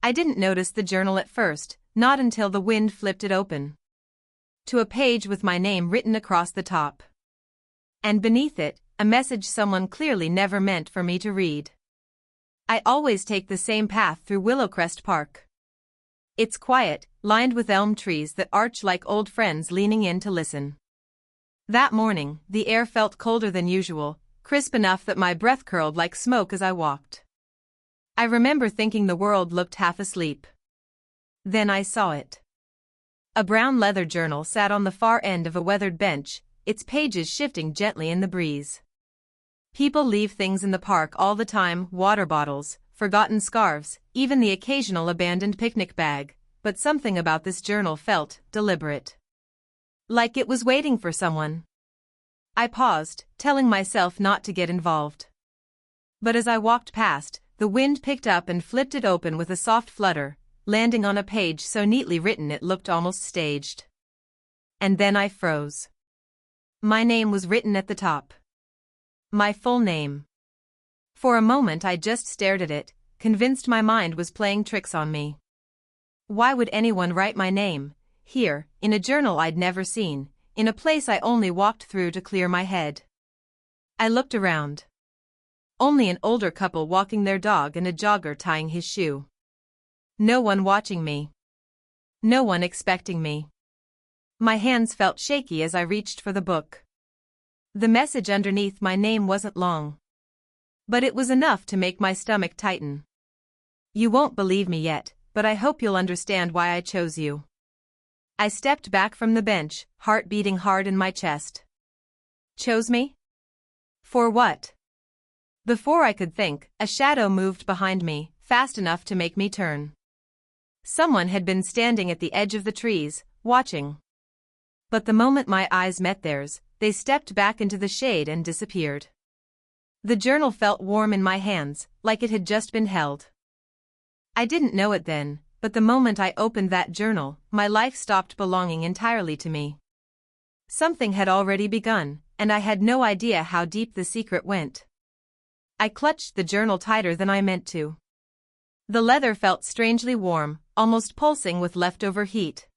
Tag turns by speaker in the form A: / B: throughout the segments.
A: I didn't notice the journal at first, not until the wind flipped it open to a page with my name written across the top. And beneath it, a message someone clearly never meant for me to read. I always take the same path through Willowcrest Park. It's quiet, lined with elm trees that arch like old friends leaning in to listen. That morning, the air felt colder than usual, crisp enough that my breath curled like smoke as I walked. I remember thinking the world looked half asleep. Then I saw it. A brown leather journal sat on the far end of a weathered bench, its pages shifting gently in the breeze. People leave things in the park all the time: water bottles, forgotten scarves, even the occasional abandoned picnic bag, but something about this journal felt deliberate. Like it was waiting for someone. I paused, telling myself not to get involved. But as I walked past, the wind picked up and flipped it open with a soft flutter, landing on a page so neatly written it looked almost staged. And then I froze. My name was written at the top. My full name. For a moment I just stared at it, convinced my mind was playing tricks on me. Why would anyone write my name, here, in a journal I'd never seen, in a place I only walked through to clear my head? I looked around. Only an older couple walking their dog and a jogger tying his shoe. No one watching me. No one expecting me. My hands felt shaky as I reached for the book. The message underneath my name wasn't long. But it was enough to make my stomach tighten. You won't believe me yet, but I hope you'll understand why I chose you. I stepped back from the bench, heart beating hard in my chest. Chose me? For what? Before I could think, a shadow moved behind me, fast enough to make me turn. Someone had been standing at the edge of the trees, watching. But the moment my eyes met theirs, they stepped back into the shade and disappeared. The journal felt warm in my hands, like it had just been held. I didn't know it then, but the moment I opened that journal, my life stopped belonging entirely to me. Something had already begun, and I had no idea how deep the secret went. I clutched the journal tighter than I meant to. The leather felt strangely warm, almost pulsing with leftover heat.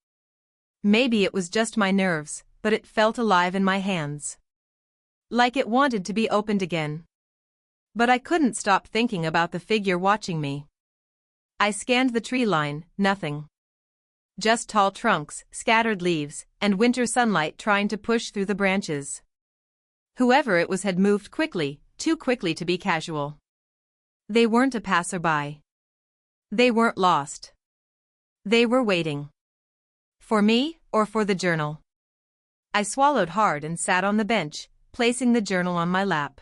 A: Maybe it was just my nerves, but it felt alive in my hands. Like it wanted to be opened again. But I couldn't stop thinking about the figure watching me. I scanned the tree line, nothing. Just tall trunks, scattered leaves, and winter sunlight trying to push through the branches. Whoever it was had moved quickly, too quickly to be casual. They weren't a passerby. They weren't lost. They were waiting. For me, or for the journal? I swallowed hard and sat on the bench, placing the journal on my lap.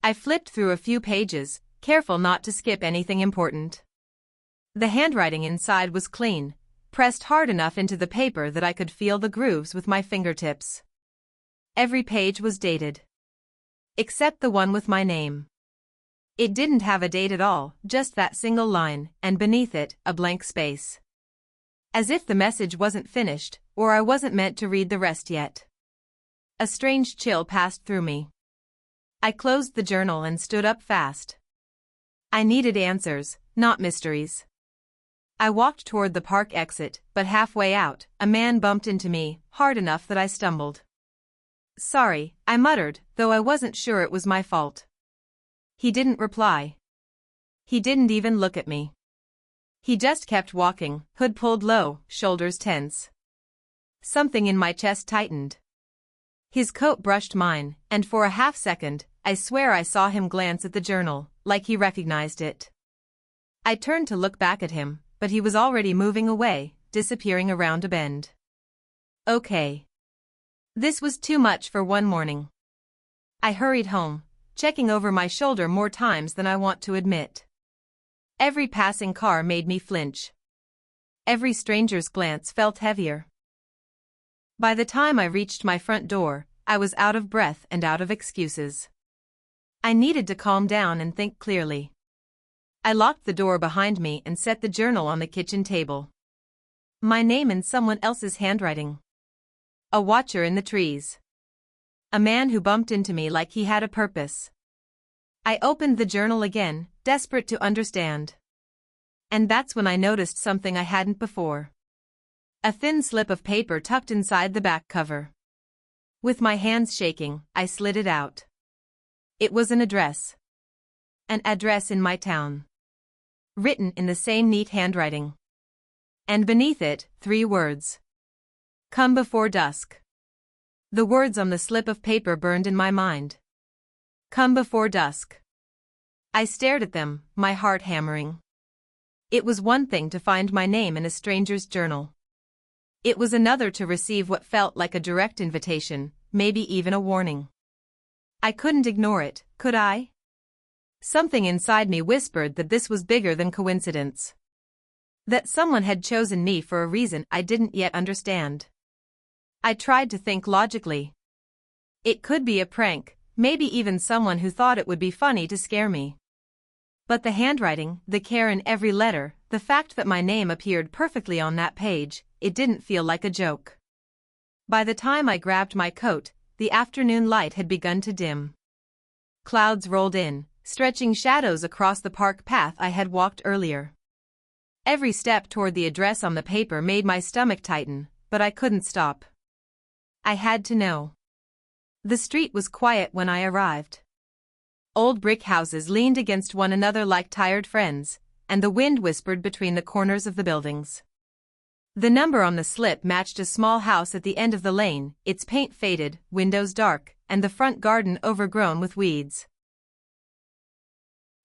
A: I flipped through a few pages, careful not to skip anything important. The handwriting inside was clean, pressed hard enough into the paper that I could feel the grooves with my fingertips. Every page was dated. Except the one with my name. It didn't have a date at all, just that single line, and beneath it, a blank space. As if the message wasn't finished, or I wasn't meant to read the rest yet. A strange chill passed through me. I closed the journal and stood up fast. I needed answers, not mysteries. I walked toward the park exit, but halfway out, a man bumped into me, hard enough that I stumbled. Sorry, I muttered, though I wasn't sure it was my fault. He didn't reply. He didn't even look at me. He just kept walking, hood pulled low, shoulders tense. Something in my chest tightened. His coat brushed mine, and for a half second, I swear I saw him glance at the journal, like he recognized it. I turned to look back at him, but he was already moving away, disappearing around a bend. Okay. This was too much for one morning. I hurried home, checking over my shoulder more times than I want to admit. Every passing car made me flinch. Every stranger's glance felt heavier. By the time I reached my front door, I was out of breath and out of excuses. I needed to calm down and think clearly. I locked the door behind me and set the journal on the kitchen table. My name in someone else's handwriting. A watcher in the trees. A man who bumped into me like he had a purpose. I opened the journal again, desperate to understand. And that's when I noticed something I hadn't before. A thin slip of paper tucked inside the back cover. With my hands shaking, I slid it out. It was an address. An address in my town. Written in the same neat handwriting. And beneath it, 3 words. Come before dusk. The words on the slip of paper burned in my mind. Come before dusk. I stared at them, my heart hammering. It was one thing to find my name in a stranger's journal. It was another to receive what felt like a direct invitation, maybe even a warning. I couldn't ignore it, could I? Something inside me whispered that this was bigger than coincidence. That someone had chosen me for a reason I didn't yet understand. I tried to think logically. It could be a prank, maybe even someone who thought it would be funny to scare me. But the handwriting, the care in every letter, the fact that my name appeared perfectly on that page, it didn't feel like a joke. By the time I grabbed my coat, the afternoon light had begun to dim. Clouds rolled in, stretching shadows across the park path I had walked earlier. Every step toward the address on the paper made my stomach tighten, but I couldn't stop. I had to know. The street was quiet when I arrived. Old brick houses leaned against one another like tired friends, and the wind whispered between the corners of the buildings. The number on the slip matched a small house at the end of the lane, its paint faded, windows dark, and the front garden overgrown with weeds.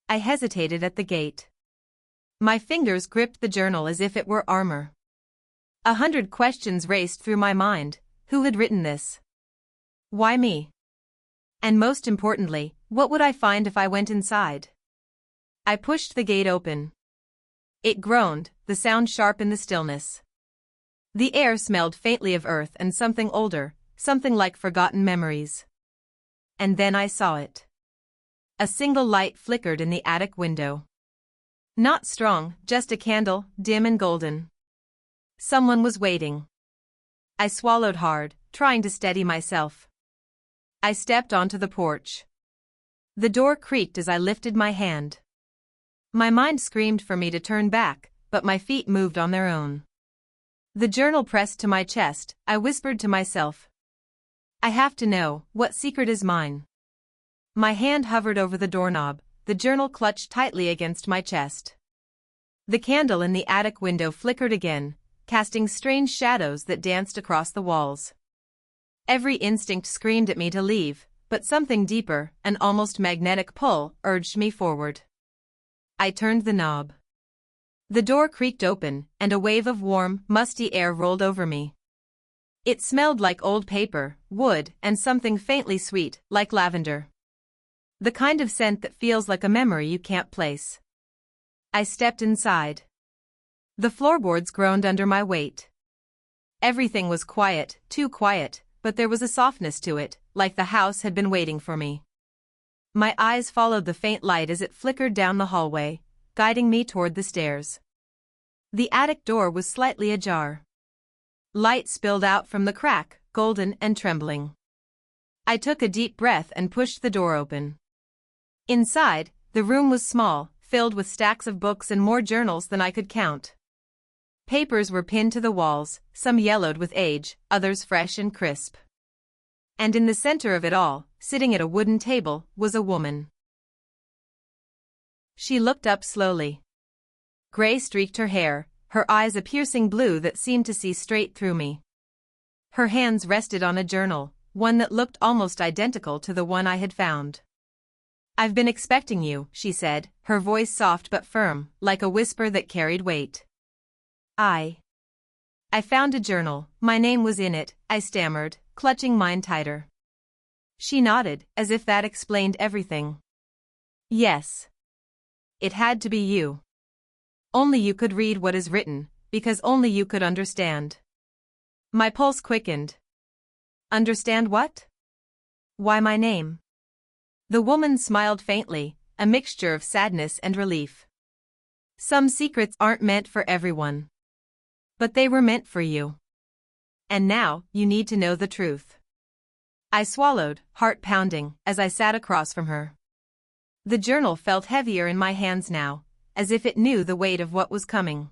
A: I hesitated at the gate. My fingers gripped the journal as if it were armor. 100 questions raced through my mind. Who had written this? Why me? And most importantly, what would I find if I went inside? I pushed the gate open. It groaned, the sound sharp in the stillness. The air smelled faintly of earth and something older, something like forgotten memories. And then I saw it. A single light flickered in the attic window. Not strong, just a candle, dim and golden. Someone was waiting. I swallowed hard, trying to steady myself. I stepped onto the porch. The door creaked as I lifted my hand. My mind screamed for me to turn back, but my feet moved on their own. The journal pressed to my chest, I whispered to myself. I have to know, what secret is mine? My hand hovered over the doorknob, the journal clutched tightly against my chest. The candle in the attic window flickered again, casting strange shadows that danced across the walls. Every instinct screamed at me to leave, but something deeper, an almost magnetic pull, urged me forward. I turned the knob. The door creaked open, and a wave of warm, musty air rolled over me. It smelled like old paper, wood, and something faintly sweet, like lavender. The kind of scent that feels like a memory you can't place. I stepped inside. The floorboards groaned under my weight. Everything was quiet, too quiet, but there was a softness to it, like the house had been waiting for me. My eyes followed the faint light as it flickered down the hallway, guiding me toward the stairs. The attic door was slightly ajar. Light spilled out from the crack, golden and trembling. I took a deep breath and pushed the door open. Inside, the room was small, filled with stacks of books and more journals than I could count. Papers were pinned to the walls, some yellowed with age, others fresh and crisp. And in the center of it all, sitting at a wooden table, was a woman. She looked up slowly. Gray streaked her hair, her eyes a piercing blue that seemed to see straight through me. Her hands rested on a journal, one that looked almost identical to the one I had found. I've been expecting you, she said, her voice soft but firm, like a whisper that carried weight. I found a journal, my name was in it, I stammered, clutching mine tighter. She nodded, as if that explained everything. Yes. It had to be you. Only you could read what is written, because only you could understand. My pulse quickened. Understand what? Why my name? The woman smiled faintly, a mixture of sadness and relief. Some secrets aren't meant for everyone. But they were meant for you. And now, you need to know the truth. I swallowed, heart pounding, as I sat across from her. The journal felt heavier in my hands now, as if it knew the weight of what was coming.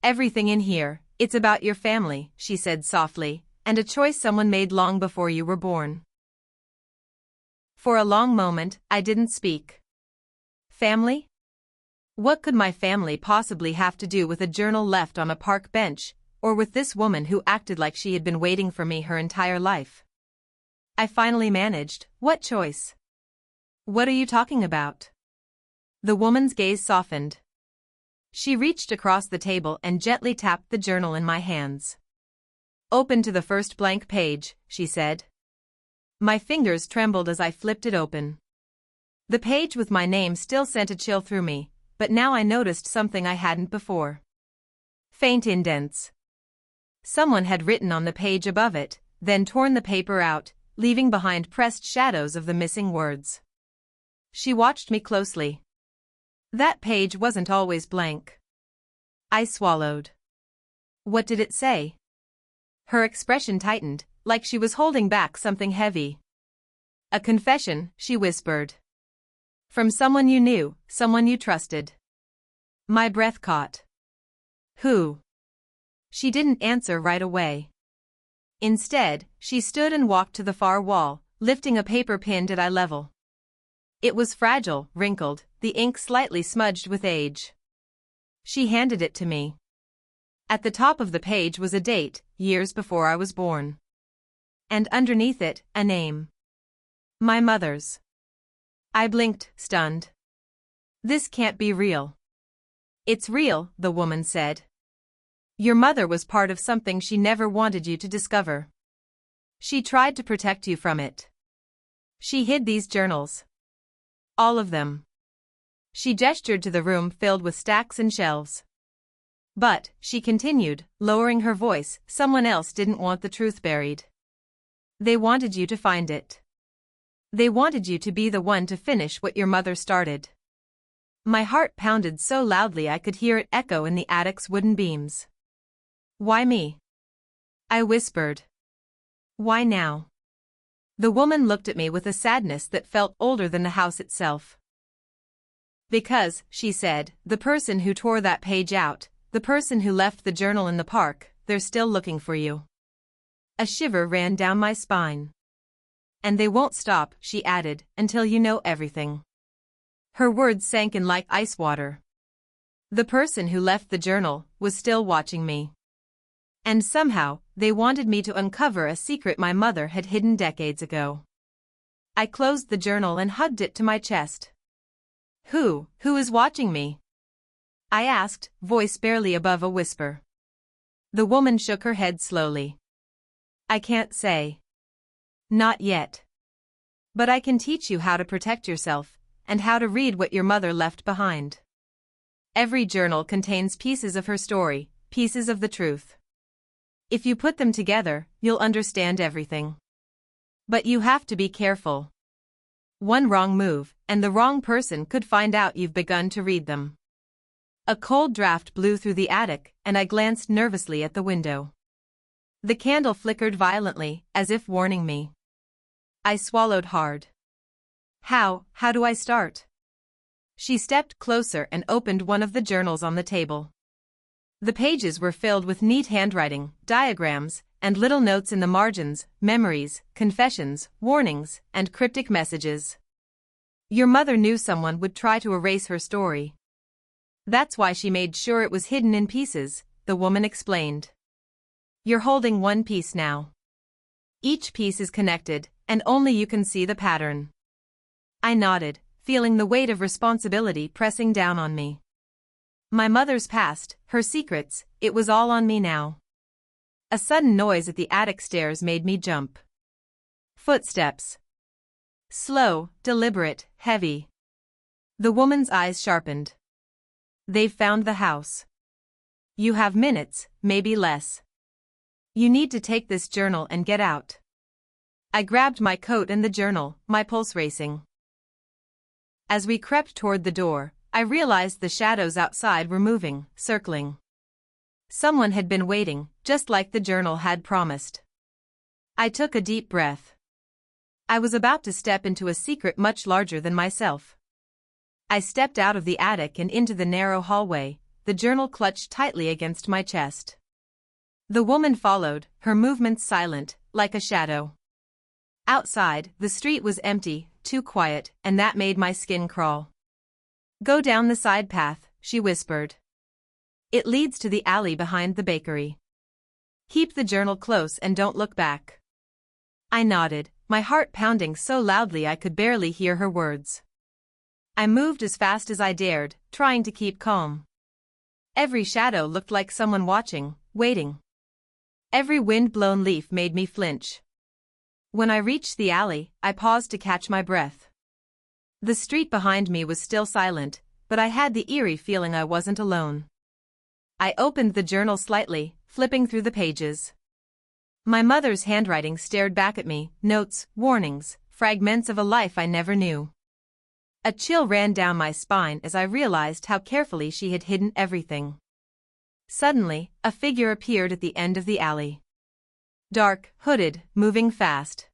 A: "Everything in here, it's about your family," she said softly, "and a choice someone made long before you were born." For a long moment, I didn't speak. Family? What could my family possibly have to do with a journal left on a park bench, or with this woman who acted like she had been waiting for me her entire life? I finally managed, "What choice? What are you talking about?" The woman's gaze softened. She reached across the table and gently tapped the journal in my hands. "Open to the first blank page," she said. My fingers trembled as I flipped it open. The page with my name still sent a chill through me, but now I noticed something I hadn't before. Faint indents. Someone had written on the page above it, then torn the paper out, leaving behind pressed shadows of the missing words. She watched me closely. That page wasn't always blank. I swallowed. What did it say? Her expression tightened, like she was holding back something heavy. "A confession," she whispered. "From someone you knew, someone you trusted." My breath caught. "Who?" She didn't answer right away. Instead, she stood and walked to the far wall, lifting a paper pinned at eye level. It was fragile, wrinkled, the ink slightly smudged with age. She handed it to me. At the top of the page was a date, years before I was born. And underneath it, a name. My mother's. I blinked, stunned. "This can't be real." "It's real," the woman said. "Your mother was part of something she never wanted you to discover. She tried to protect you from it. She hid these journals. All of them." She gestured to the room filled with stacks and shelves. "But," she continued, lowering her voice, "someone else didn't want the truth buried. They wanted you to find it. They wanted you to be the one to finish what your mother started." My heart pounded so loudly I could hear it echo in the attic's wooden beams. "Why me?" I whispered. "Why now?" The woman looked at me with a sadness that felt older than the house itself. "Because," she said, "the person who tore that page out, the person who left the journal in the park, they're still looking for you." A shiver ran down my spine. "And they won't stop," she added, "until you know everything." Her words sank in like ice water. The person who left the journal was still watching me. And somehow, they wanted me to uncover a secret my mother had hidden decades ago. I closed the journal and hugged it to my chest. Who is watching me?" I asked, voice barely above a whisper. The woman shook her head slowly. "I can't say. Not yet. But I can teach you how to protect yourself, and how to read what your mother left behind. Every journal contains pieces of her story, pieces of the truth. If you put them together, you'll understand everything. But you have to be careful. One wrong move, and the wrong person could find out you've begun to read them." A cold draft blew through the attic, and I glanced nervously at the window. The candle flickered violently, as if warning me. I swallowed hard. How do I start?" She stepped closer and opened one of the journals on the table. The pages were filled with neat handwriting, diagrams, and little notes in the margins, memories, confessions, warnings, and cryptic messages. "Your mother knew someone would try to erase her story. That's why she made sure it was hidden in pieces," the woman explained. "You're holding one piece now. Each piece is connected, and only you can see the pattern." I nodded, feeling the weight of responsibility pressing down on me. My mother's past, her secrets, it was all on me now. A sudden noise at the attic stairs made me jump. Footsteps. Slow, deliberate, heavy. The woman's eyes sharpened. "They've found the house. You have minutes, maybe less. You need to take this journal and get out." I grabbed my coat and the journal, my pulse racing. As we crept toward the door, I realized the shadows outside were moving, circling. Someone had been waiting, just like the journal had promised. I took a deep breath. I was about to step into a secret much larger than myself. I stepped out of the attic and into the narrow hallway, the journal clutched tightly against my chest. The woman followed, her movements silent, like a shadow. Outside, the street was empty, too quiet, and that made my skin crawl. "Go down the side path," she whispered. "It leads to the alley behind the bakery. Keep the journal close and don't look back." I nodded, my heart pounding so loudly I could barely hear her words. I moved as fast as I dared, trying to keep calm. Every shadow looked like someone watching, waiting. Every wind-blown leaf made me flinch. When I reached the alley, I paused to catch my breath. The street behind me was still silent, but I had the eerie feeling I wasn't alone. I opened the journal slightly, flipping through the pages. My mother's handwriting stared back at me, notes, warnings, fragments of a life I never knew. A chill ran down my spine as I realized how carefully she had hidden everything. Suddenly, a figure appeared at the end of the alley. Dark, hooded, moving fast.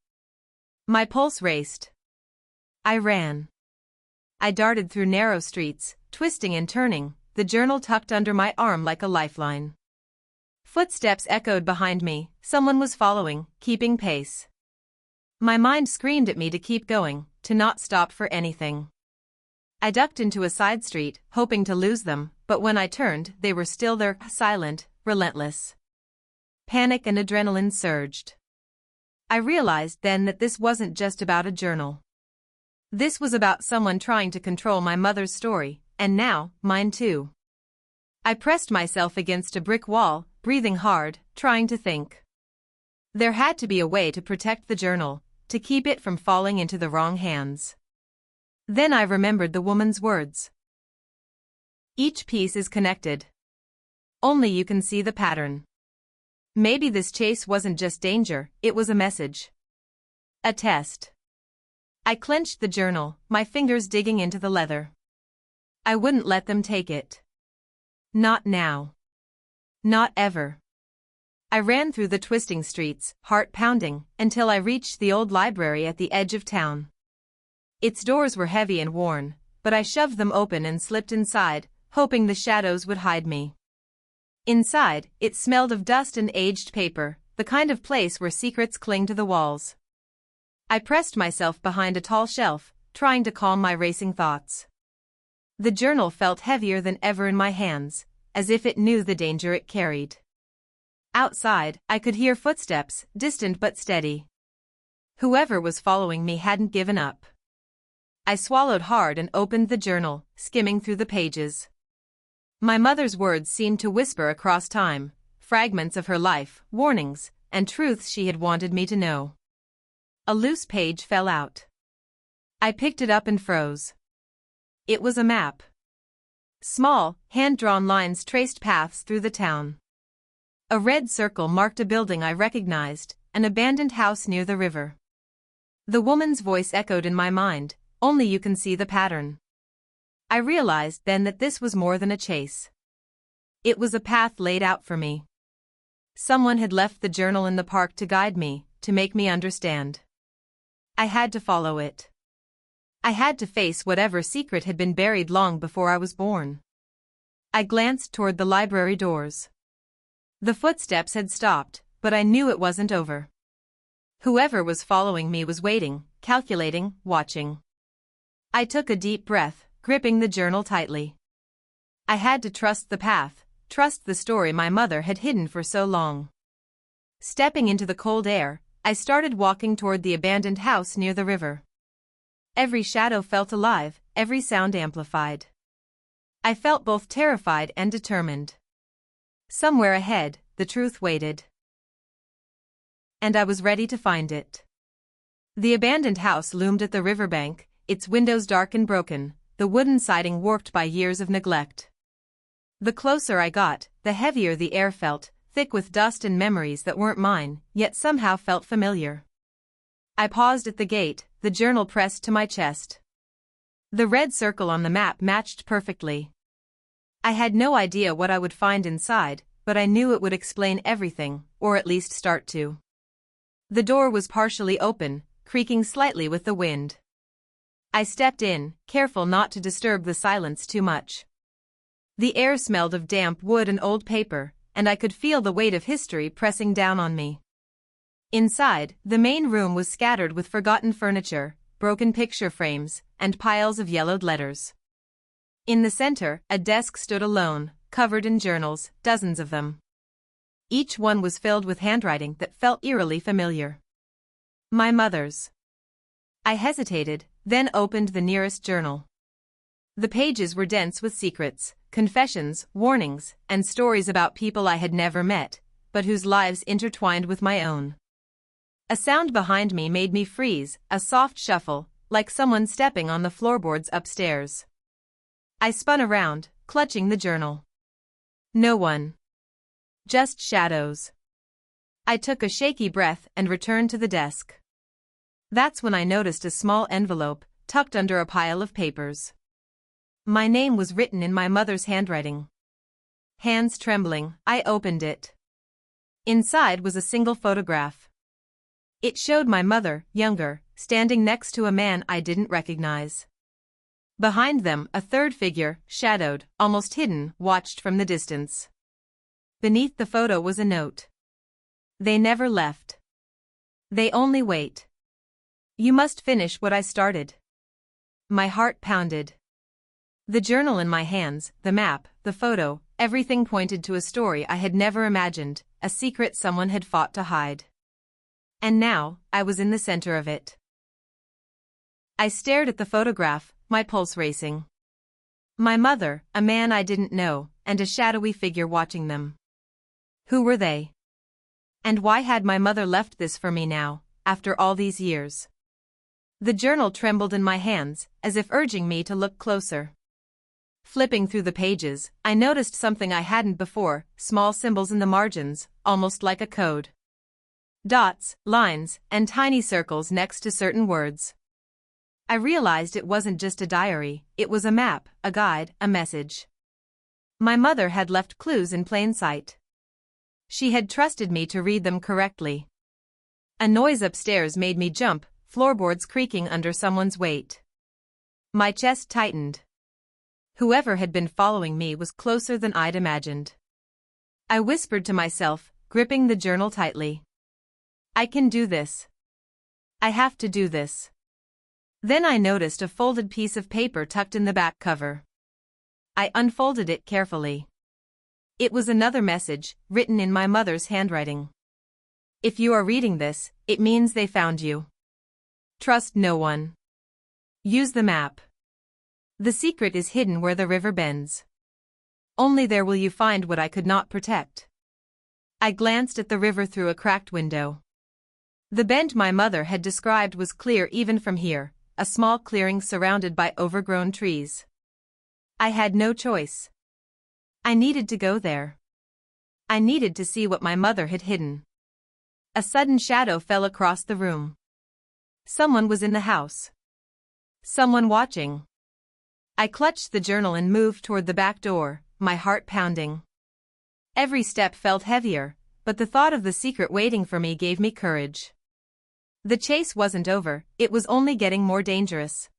A: My pulse raced. I ran. I darted through narrow streets, twisting and turning, the journal tucked under my arm like a lifeline. Footsteps echoed behind me, someone was following, keeping pace. My mind screamed at me to keep going, to not stop for anything. I ducked into a side street, hoping to lose them, but when I turned, they were still there, silent, relentless. Panic and adrenaline surged. I realized then that this wasn't just about a journal. This was about someone trying to control my mother's story, and now, mine too. I pressed myself against a brick wall, breathing hard, trying to think. There had to be a way to protect the journal, to keep it from falling into the wrong hands. Then I remembered the woman's words. Each piece is connected. Only you can see the pattern. Maybe this chase wasn't just danger, it was a message. A test. I clenched the journal, my fingers digging into the leather. I wouldn't let them take it. Not now. Not ever. I ran through the twisting streets, heart pounding, until I reached the old library at the edge of town. Its doors were heavy and worn, but I shoved them open and slipped inside, hoping the shadows would hide me. Inside, it smelled of dust and aged paper, the kind of place where secrets cling to the walls. I pressed myself behind a tall shelf, trying to calm my racing thoughts. The journal felt heavier than ever in my hands, as if it knew the danger it carried. Outside, I could hear footsteps, distant but steady. Whoever was following me hadn't given up. I swallowed hard and opened the journal, skimming through the pages. My mother's words seemed to whisper across time, fragments of her life, warnings, and truths she had wanted me to know. A loose page fell out. I picked it up and froze. It was a map. Small, hand-drawn lines traced paths through the town. A red circle marked a building I recognized, an abandoned house near the river. The woman's voice echoed in my mind, "Only you can see the pattern." I realized then that this was more than a chase. It was a path laid out for me. Someone had left the journal in the park to guide me, to make me understand. I had to follow it. I had to face whatever secret had been buried long before I was born. I glanced toward the library doors. The footsteps had stopped, but I knew it wasn't over. Whoever was following me was waiting, calculating, watching. I took a deep breath, gripping the journal tightly. I had to trust the path, trust the story my mother had hidden for so long. Stepping into the cold air, I started walking toward the abandoned house near the river. Every shadow felt alive, every sound amplified. I felt both terrified and determined. Somewhere ahead, the truth waited. And I was ready to find it. The abandoned house loomed at the riverbank, its windows dark and broken, the wooden siding warped by years of neglect. The closer I got, the heavier the air felt, thick with dust and memories that weren't mine, yet somehow felt familiar. I paused at the gate, the journal pressed to my chest. The red circle on the map matched perfectly. I had no idea what I would find inside, but I knew it would explain everything, or at least start to. The door was partially open, creaking slightly with the wind. I stepped in, careful not to disturb the silence too much. The air smelled of damp wood and old paper, and I could feel the weight of history pressing down on me. Inside, the main room was scattered with forgotten furniture, broken picture frames, and piles of yellowed letters. In the center, a desk stood alone, covered in journals, dozens of them. Each one was filled with handwriting that felt eerily familiar. My mother's. I hesitated, then opened the nearest journal. The pages were dense with secrets, confessions, warnings, and stories about people I had never met, but whose lives intertwined with my own. A sound behind me made me freeze, a soft shuffle, like someone stepping on the floorboards upstairs. I spun around, clutching the journal. No one. Just shadows. I took a shaky breath and returned to the desk. That's when I noticed a small envelope, tucked under a pile of papers. My name was written in my mother's handwriting. Hands trembling, I opened it. Inside was a single photograph. It showed my mother, younger, standing next to a man I didn't recognize. Behind them, a third figure, shadowed, almost hidden, watched from the distance. Beneath the photo was a note. They never left. They only wait. You must finish what I started. My heart pounded. The journal in my hands, the map, the photo, everything pointed to a story I had never imagined, a secret someone had fought to hide. And now, I was in the center of it. I stared at the photograph, my pulse racing. My mother, a man I didn't know, and a shadowy figure watching them. Who were they? And why had my mother left this for me now, after all these years? The journal trembled in my hands, as if urging me to look closer. Flipping through the pages, I noticed something I hadn't before, small symbols in the margins, almost like a code. Dots, lines, and tiny circles next to certain words. I realized it wasn't just a diary, it was a map, a guide, a message. My mother had left clues in plain sight. She had trusted me to read them correctly. A noise upstairs made me jump, floorboards creaking under someone's weight. My chest tightened. Whoever had been following me was closer than I'd imagined. I whispered to myself, gripping the journal tightly. I can do this. I have to do this. Then I noticed a folded piece of paper tucked in the back cover. I unfolded it carefully. It was another message, written in my mother's handwriting. If you are reading this, it means they found you. Trust no one. Use the map. The secret is hidden where the river bends. Only there will you find what I could not protect. I glanced at the river through a cracked window. The bend my mother had described was clear even from here, a small clearing surrounded by overgrown trees. I had no choice. I needed to go there. I needed to see what my mother had hidden. A sudden shadow fell across the room. Someone was in the house. Someone watching. I clutched the journal and moved toward the back door, my heart pounding. Every step felt heavier, but the thought of the secret waiting for me gave me courage. The chase wasn't over, it was only getting more dangerous.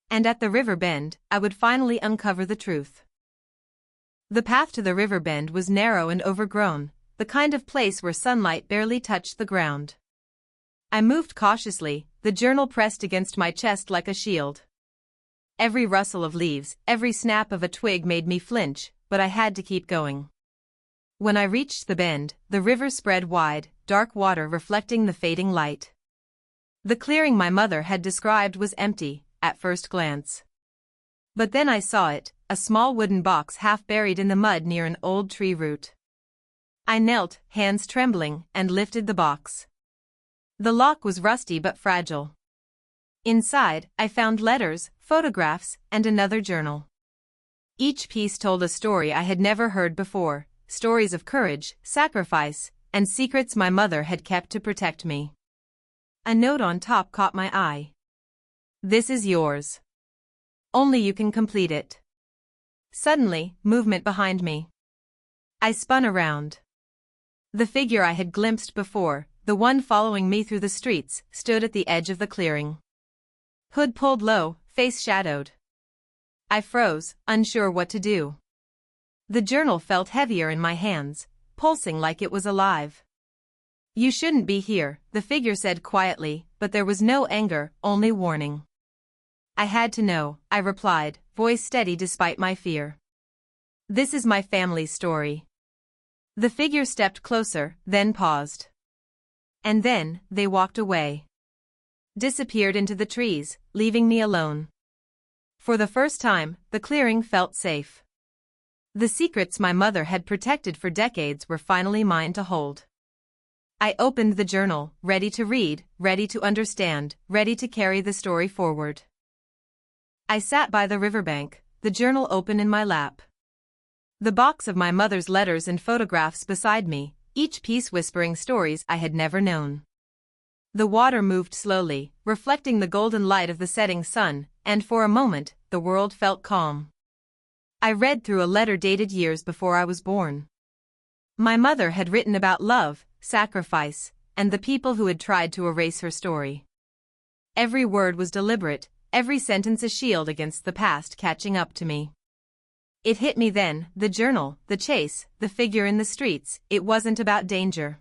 A: And at the river bend, I would finally uncover the truth. The path to the river bend was narrow and overgrown, the kind of place where sunlight barely touched the ground. I moved cautiously, the journal pressed against my chest like a shield. Every rustle of leaves, every snap of a twig made me flinch, but I had to keep going. When I reached the bend, the river spread wide, dark water reflecting the fading light. The clearing my mother had described was empty, at first glance. But then I saw it, a small wooden box half buried in the mud near an old tree root. I knelt, hands trembling, and lifted the box. The lock was rusty but fragile. Inside, I found letters, photographs, and another journal. Each piece told a story I had never heard before, stories of courage, sacrifice, and secrets my mother had kept to protect me. A note on top caught my eye. This is yours. Only you can complete it. Suddenly, movement behind me. I spun around. The figure I had glimpsed before, the one following me through the streets, stood at the edge of the clearing. Hood pulled low, face shadowed. I froze, unsure what to do. The journal felt heavier in my hands, pulsing like it was alive. "You shouldn't be here," the figure said quietly, but there was no anger, only warning. "I had to know," I replied, voice steady despite my fear. "This is my family's story." The figure stepped closer, then paused. And then, they walked away. Disappeared into the trees, leaving me alone. For the first time, the clearing felt safe. The secrets my mother had protected for decades were finally mine to hold. I opened the journal, ready to read, ready to understand, ready to carry the story forward. I sat by the riverbank, the journal open in my lap. The box of my mother's letters and photographs beside me, each piece whispering stories I had never known. The water moved slowly, reflecting the golden light of the setting sun, and for a moment, the world felt calm. I read through a letter dated years before I was born. My mother had written about love, sacrifice, and the people who had tried to erase her story. Every word was deliberate, every sentence a shield against the past catching up to me. It hit me then, the journal, the chase, the figure in the streets, it wasn't about danger.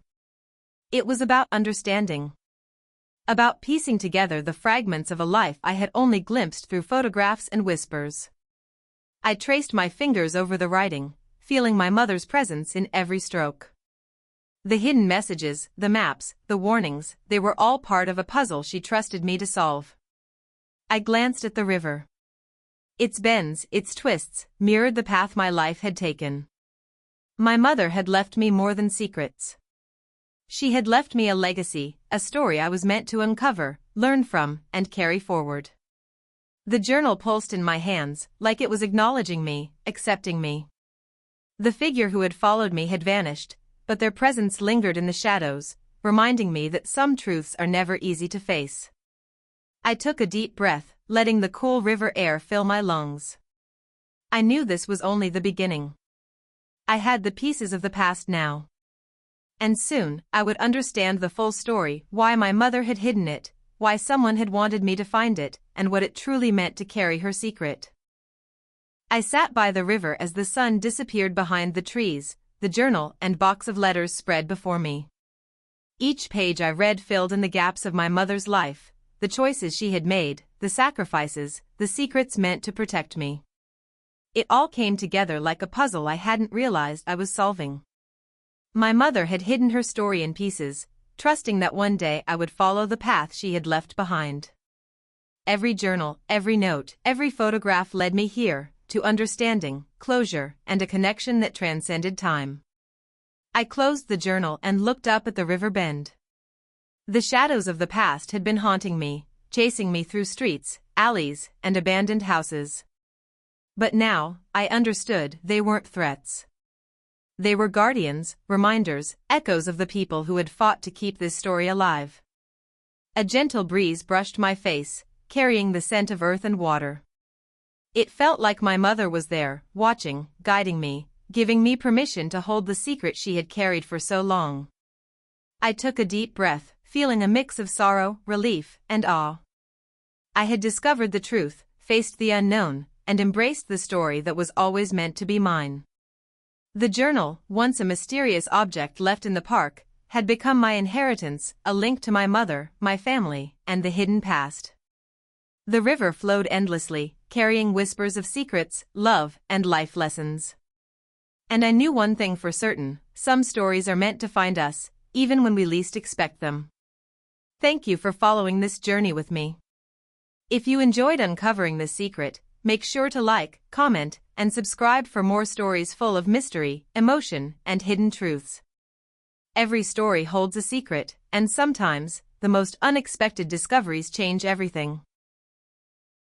A: It was about understanding. About piecing together the fragments of a life I had only glimpsed through photographs and whispers. I traced my fingers over the writing, feeling my mother's presence in every stroke. The hidden messages, the maps, the warnings, they were all part of a puzzle she trusted me to solve. I glanced at the river. Its bends, its twists, mirrored the path my life had taken. My mother had left me more than secrets. She had left me a legacy, a story I was meant to uncover, learn from, and carry forward. The journal pulsed in my hands, like it was acknowledging me, accepting me. The figure who had followed me had vanished, but their presence lingered in the shadows, reminding me that some truths are never easy to face. I took a deep breath, letting the cool river air fill my lungs. I knew this was only the beginning. I had the pieces of the past now. And soon, I would understand the full story, why my mother had hidden it, why someone had wanted me to find it, and what it truly meant to carry her secret. I sat by the river as the sun disappeared behind the trees, the journal and box of letters spread before me. Each page I read filled in the gaps of my mother's life, the choices she had made, the sacrifices, the secrets meant to protect me. It all came together like a puzzle I hadn't realized I was solving. My mother had hidden her story in pieces, trusting that one day I would follow the path she had left behind. Every journal, every note, every photograph led me here, to understanding, closure, and a connection that transcended time. I closed the journal and looked up at the river bend. The shadows of the past had been haunting me, chasing me through streets, alleys, and abandoned houses. But now, I understood they weren't threats. They were guardians, reminders, echoes of the people who had fought to keep this story alive. A gentle breeze brushed my face, carrying the scent of earth and water. It felt like my mother was there, watching, guiding me, giving me permission to hold the secret she had carried for so long. I took a deep breath, feeling a mix of sorrow, relief, and awe. I had discovered the truth, faced the unknown, and embraced the story that was always meant to be mine. The journal, once a mysterious object left in the park, had become my inheritance, a link to my mother, my family, and the hidden past. The river flowed endlessly, carrying whispers of secrets, love, and life lessons. And I knew one thing for certain: some stories are meant to find us, even when we least expect them. Thank you for following this journey with me. If you enjoyed uncovering this secret, make sure to like, comment, and subscribe for more stories full of mystery, emotion, and hidden truths. Every story holds a secret, and sometimes, the most unexpected discoveries change everything.